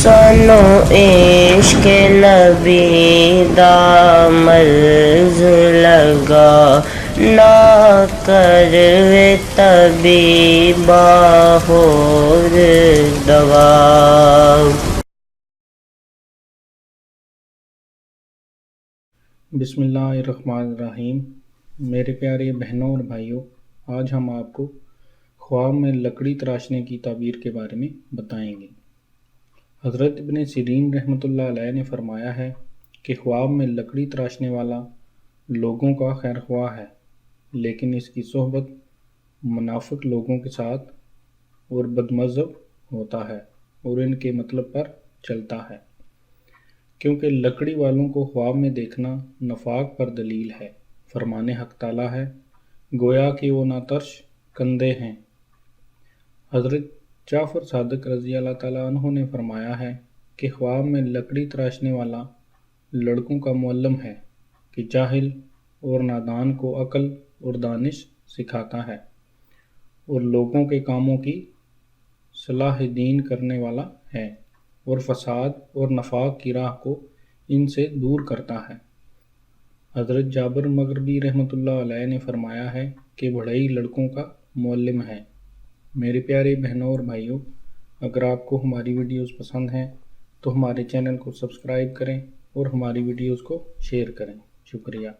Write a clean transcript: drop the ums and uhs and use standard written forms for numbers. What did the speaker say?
سنو عشق نبی دا مرض لگا نہ کروے طبیبا ہور دوا۔ بسم اللہ الرحمن الرحیم۔ میرے پیارے بہنوں اور بھائیوں، آج ہم آپ کو خواب میں لکڑی تراشنے کی تعبیر کے بارے میں بتائیں گے۔ حضرت ابن سیرین رحمۃ اللہ علیہ نے فرمایا ہے کہ خواب میں لکڑی تراشنے والا لوگوں کا خیر خواہ ہے، لیکن اس کی صحبت منافق لوگوں کے ساتھ اور بدمذہب ہوتا ہے اور ان کے مطلب پر چلتا ہے، کیونکہ لکڑی والوں کو خواب میں دیکھنا نفاق پر دلیل ہے۔ فرمان حق تعالیٰ ہے، گویا کہ وہ ناترش کندھے ہیں۔ حضرت جعفر صادق رضی اللہ تعالیٰ عنہ نے فرمایا ہے کہ خواب میں لکڑی تراشنے والا لڑکوں کا معلم ہے کہ جاہل اور نادان کو عقل اور دانش سکھاتا ہے، اور لوگوں کے کاموں کی صلاح دین کرنے والا ہے، اور فساد اور نفاق کی راہ کو ان سے دور کرتا ہے۔ حضرت جابر مغربی رحمۃ اللہ علیہ نے فرمایا ہے کہ بڑھئی لڑکوں کا معلم ہے۔ میرے پیارے بہنوں اور بھائیوں، اگر آپ کو ہماری ویڈیوز پسند ہیں تو ہمارے چینل کو سبسکرائب کریں اور ہماری ویڈیوز کو شیئر کریں۔ شکریہ۔